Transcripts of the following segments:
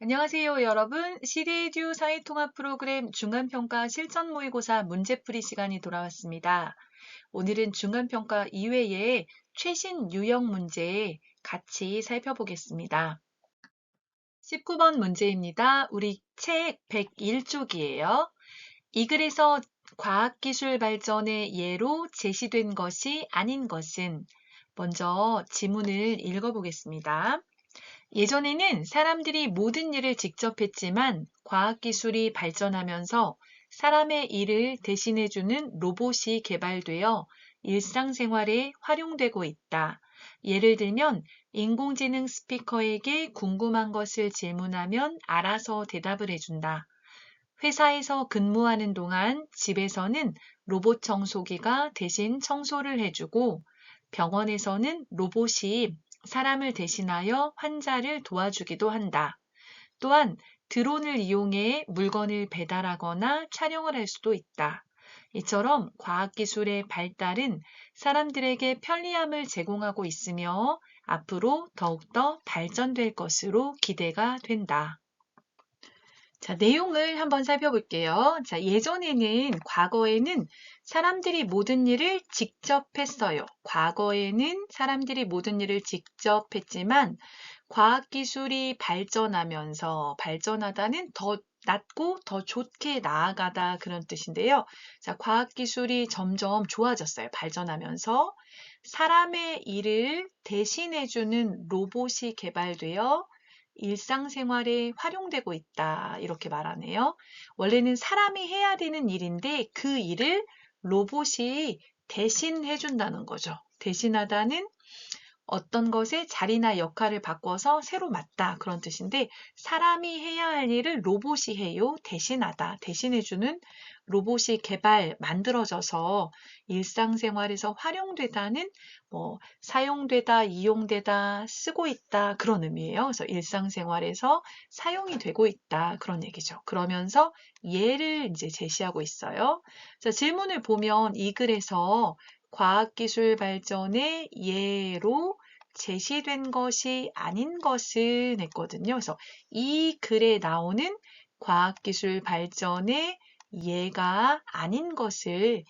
안녕하세요, 여러분. 시대에듀 사회통합 프로그램 중간평가 실전 모의고사 문제풀이 시간이 돌아왔습니다. 오늘은 중간평가 이외에 최신 유형 문제 같이 살펴보겠습니다. 19번 문제입니다. 우리 책 101쪽이에요. 이 글에서 과학기술 발전의 예로 제시된 것이 아닌 것은 먼저 지문을 읽어보겠습니다. 예전에는 사람들이 모든 일을 직접 했지만 과학기술이 발전하면서 사람의 일을 대신해주는 로봇이 개발되어 일상생활에 활용되고 있다. 예를 들면 인공지능 스피커에게 궁금한 것을 질문하면 알아서 대답을 해준다. 회사에서 근무하는 동안 집에서는 로봇 청소기가 대신 청소를 해주고 병원에서는 로봇이 사람을 대신하여 환자를 도와주기도 한다. 또한 드론을 이용해 물건을 배달하거나 촬영을 할 수도 있다. 이처럼 과학기술의 발달은 사람들에게 편리함을 제공하고 있으며 앞으로 더욱더 발전될 것으로 기대가 된다. 자, 내용을 한번 살펴볼게요. 자, 과거에는 사람들이 모든 일을 직접 했어요. 과거에는 사람들이 모든 일을 직접 했지만 과학기술이 발전하다는 더 낫고 더 좋게 나아가다 그런 뜻인데요. 자, 과학기술이 점점 좋아졌어요. 발전하면서 사람의 일을 대신해주는 로봇이 개발되어 일상생활에 활용되고 있다. 이렇게 말하네요. 원래는 사람이 해야 되는 일인데 그 일을 로봇이 대신해준다는 거죠. 대신하다는 어떤 것의 자리나 역할을 바꿔서 새로 맡다 그런 뜻인데 사람이 해야 할 일을 로봇이 해요. 대신하다, 대신해주는 로봇이 만들어져서 일상생활에서 활용되다는 사용되다, 이용되다, 쓰고 있다 그런 의미예요. 그래서 일상생활에서 사용이 되고 있다 그런 얘기죠. 그러면서 예를 이제 제시하고 있어요. 자, 질문을 보면 이 글에서 과학기술 발전의 예로 제시된 것이 아닌 것은 했거든요. 그래서 이 글에 나오는 과학기술 발전의 예가 아닌 것을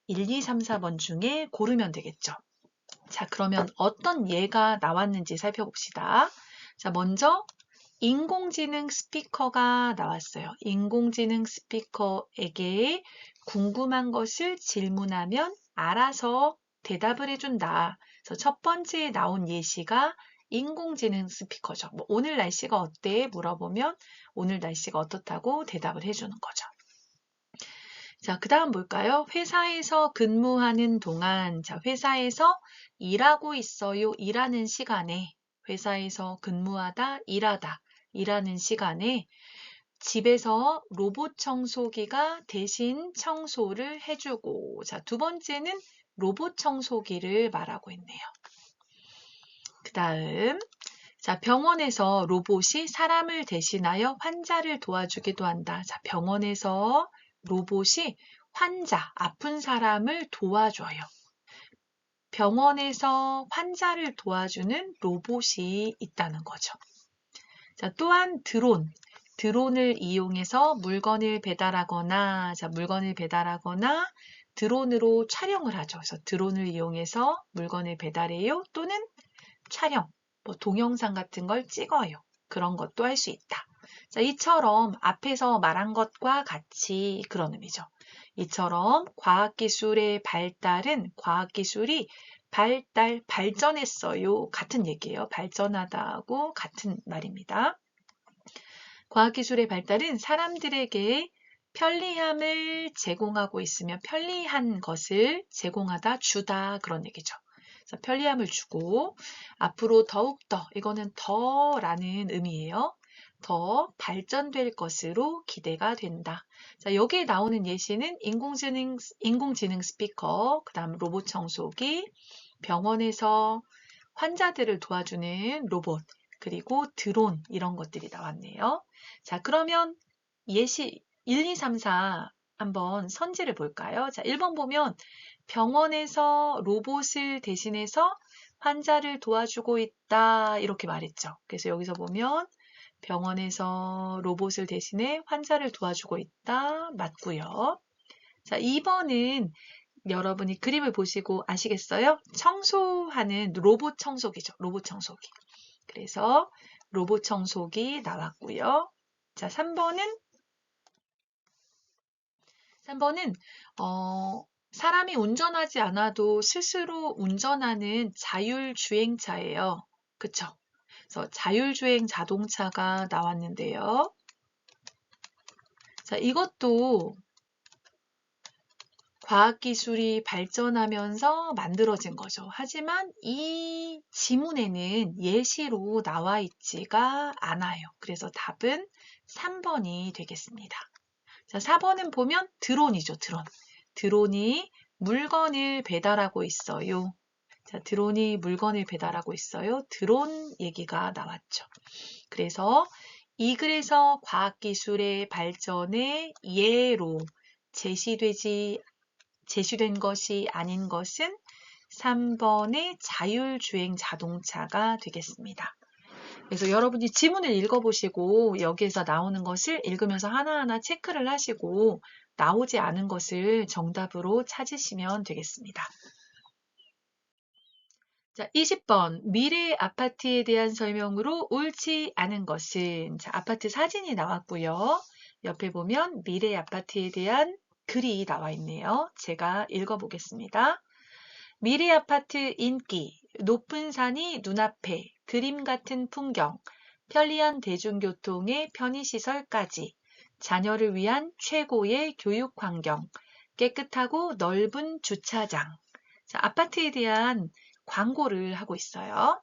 1, 2, 3, 4번 중에 고르면 되겠죠. 자, 그러면 어떤 예가 나왔는지 살펴봅시다. 자, 먼저 인공지능 스피커가 나왔어요. 인공지능 스피커에게 궁금한 것을 질문하면 알아서 대답을 해준다. 그래서 첫 번째 나온 예시가 인공지능 스피커죠. 오늘 날씨가 어때? 물어보면 오늘 날씨가 어떻다고 대답을 해주는 거죠. 자, 그 다음 볼까요? 회사에서 근무하는 동안, 자, 회사에서 일하고 있어요. 일하는 시간에, 회사에서 근무하다, 일하는 시간에 집에서 로봇 청소기가 대신 청소를 해주고, 자, 두 번째는 로봇 청소기를 말하고 있네요. 그 다음, 자, 병원에서 로봇이 사람을 대신하여 환자를 도와주기도 한다. 자, 병원에서 로봇이 아픈 사람을 도와줘요. 병원에서 환자를 도와주는 로봇이 있다는 거죠. 자, 또한 드론을 이용해서 물건을 배달하거나, 드론으로 촬영을 하죠. 그래서 드론을 이용해서 물건을 배달해요. 또는 촬영, 동영상 같은 걸 찍어요. 그런 것도 할 수 있다. 자, 이처럼 앞에서 말한 것과 같이 그런 의미죠. 이처럼 과학기술의 과학기술이 발전했어요. 같은 얘기예요. 발전하다하고 같은 말입니다. 과학기술의 발달은 사람들에게 편리함을 제공하고 있으며 편리한 것을 제공하다, 주다 그런 얘기죠. 그래서 편리함을 주고 앞으로 더욱더 이거는 더라는 의미예요. 더 발전될 것으로 기대가 된다. 자, 여기에 나오는 예시는 인공지능 스피커, 그 다음 로봇 청소기, 병원에서 환자들을 도와주는 로봇, 그리고 드론 이런 것들이 나왔네요. 자, 그러면 예시 1, 2, 3, 4 한번 선지를 볼까요? 자, 1번 보면 병원에서 로봇을 대신해서 환자를 도와주고 있다 이렇게 말했죠. 그래서 여기서 보면 병원에서 로봇을 대신해 환자를 도와주고 있다. 맞고요. 자, 2번은 여러분이 그림을 보시고 아시겠어요? 청소하는 로봇 청소기죠. 로봇 청소기. 그래서 로봇 청소기 나왔고요. 자, 3번은 사람이 운전하지 않아도 스스로 운전하는 자율주행차예요. 그쵸? 그래서 자율주행 자동차가 나왔는데요. 자, 이것도 과학기술이 발전하면서 만들어진 거죠. 하지만 이 지문에는 예시로 나와 있지가 않아요. 그래서 답은 3번이 되겠습니다. 자, 4번은 보면 드론이죠, 드론. 드론이 물건을 배달하고 있어요. 자, 드론이 물건을 배달하고 있어요. 드론 얘기가 나왔죠. 그래서 이 글에서 과학기술의 발전의 예로 제시된 것이 아닌 것은 3번의 자율주행 자동차가 되겠습니다. 그래서 여러분이 지문을 읽어보시고 여기에서 나오는 것을 읽으면서 하나하나 체크를 하시고 나오지 않은 것을 정답으로 찾으시면 되겠습니다. 자, 20번 미래 아파트에 대한 설명으로 옳지 않은 것은 자, 아파트 사진이 나왔고요. 옆에 보면 미래 아파트에 대한 글이 나와 있네요. 제가 읽어보겠습니다. 미래 아파트 인기, 높은 산이 눈앞에, 그림 같은 풍경, 편리한 대중교통의 편의시설까지, 자녀를 위한 최고의 교육 환경, 깨끗하고 넓은 주차장. 자, 아파트에 대한 광고를 하고 있어요.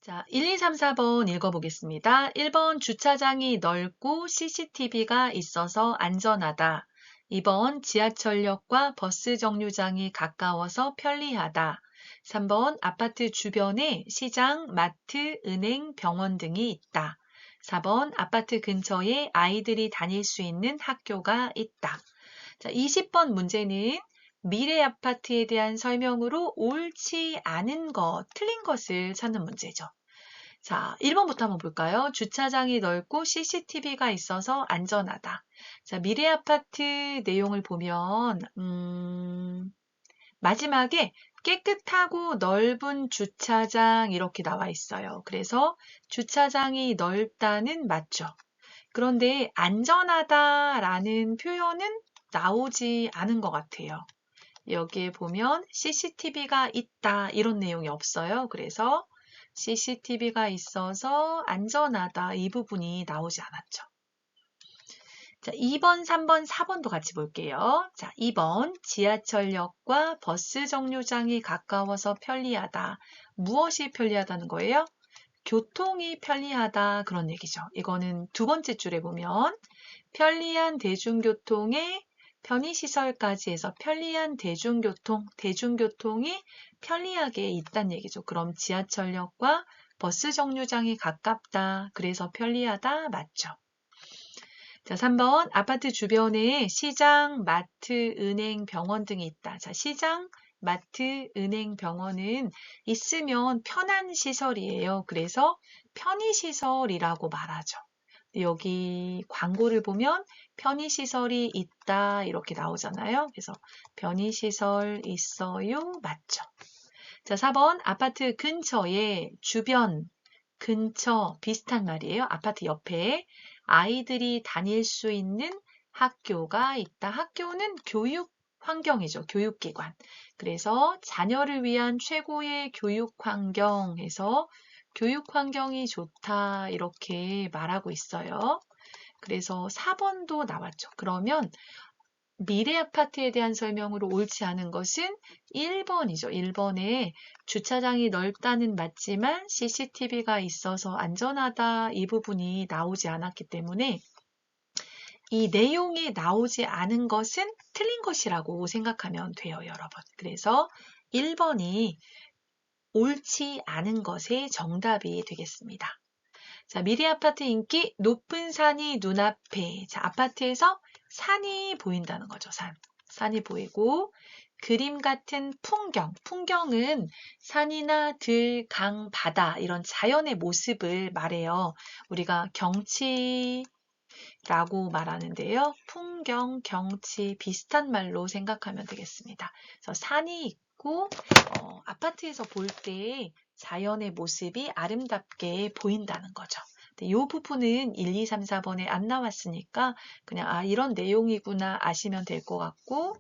자, 1, 2, 3, 4번 읽어보겠습니다. 1번 주차장이 넓고 CCTV가 있어서 안전하다. 2번 지하철역과 버스 정류장이 가까워서 편리하다. 3번 아파트 주변에 시장, 마트, 은행, 병원 등이 있다. 4번 아파트 근처에 아이들이 다닐 수 있는 학교가 있다. 자, 20번 문제는 미래 아파트에 대한 설명으로 옳지 않은 것, 틀린 것을 찾는 문제죠. 자, 1번부터 한번 볼까요? 주차장이 넓고 CCTV가 있어서 안전하다. 자, 미래 아파트 내용을 보면 마지막에 깨끗하고 넓은 주차장 이렇게 나와 있어요. 그래서 주차장이 넓다는 맞죠. 그런데 안전하다라는 표현은 나오지 않은 것 같아요. 여기에 보면 CCTV가 있다 이런 내용이 없어요. 그래서 CCTV가 있어서 안전하다 이 부분이 나오지 않았죠. 자, 2번, 3번, 4번도 같이 볼게요. 자, 2번 지하철역과 버스 정류장이 가까워서 편리하다. 무엇이 편리하다는 거예요? 교통이 편리하다 그런 얘기죠. 이거는 두 번째 줄에 보면 편리한 대중교통의 편의시설까지 해서 편리한 대중교통이 편리하게 있다는 얘기죠. 그럼 지하철역과 버스 정류장이 가깝다. 그래서 편리하다. 맞죠. 자, 3번 아파트 주변에 시장, 마트, 은행, 병원 등이 있다. 자, 시장, 마트, 은행, 병원은 있으면 편한 시설이에요. 그래서 편의시설이라고 말하죠. 여기 광고를 보면 편의시설이 있다 이렇게 나오잖아요. 그래서 편의시설 있어요. 맞죠. 자, 4번 아파트 근처에 주변, 근처 비슷한 말이에요. 아파트 옆에 아이들이 다닐 수 있는 학교가 있다. 학교는 교육 환경이죠. 교육기관. 그래서 자녀를 위한 최고의 교육 환경에서 교육 환경이 좋다 이렇게 말하고 있어요. 그래서 4번도 나왔죠. 그러면 미래 아파트에 대한 설명으로 옳지 않은 것은 1번이죠. 1번에 주차장이 넓다는 맞지만 CCTV가 있어서 안전하다 이 부분이 나오지 않았기 때문에 이 내용이 나오지 않은 것은 틀린 것이라고 생각하면 돼요, 여러분. 그래서 1번이 옳지 않은 것의 정답이 되겠습니다. 자, 미래 아파트 인기 높은 산이 눈앞에. 자, 아파트에서 산이 보인다는 거죠. 산이 보이고 그림 같은 풍경. 풍경은 산이나 들, 강, 바다 이런 자연의 모습을 말해요. 우리가 경치라고 말하는데요. 풍경, 경치 비슷한 말로 생각하면 되겠습니다. 그래서 산이 있고 아파트에서 볼 때 자연의 모습이 아름답게 보인다는 거죠. 이 부분은 1, 2, 3, 4번에 안 나왔으니까 그냥 이런 내용이구나 아시면 될 것 같고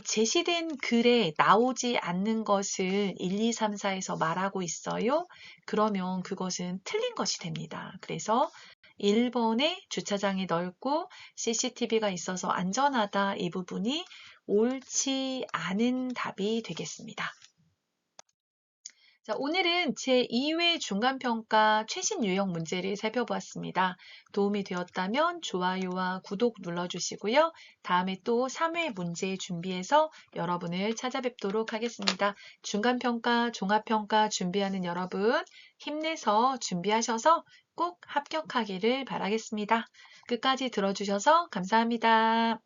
제시된 글에 나오지 않는 것을 1, 2, 3, 4에서 말하고 있어요. 그러면 그것은 틀린 것이 됩니다. 그래서 1번에 주차장이 넓고 CCTV가 있어서 안전하다 이 부분이 옳지 않은 답이 되겠습니다. 자, 오늘은 제2회 중간평가 최신 유형 문제를 살펴보았습니다. 도움이 되었다면 좋아요와 구독 눌러주시고요. 다음에 또 3회 문제 준비해서 여러분을 찾아뵙도록 하겠습니다. 중간평가, 종합평가 준비하는 여러분 힘내서 준비하셔서 꼭 합격하기를 바라겠습니다. 끝까지 들어주셔서 감사합니다.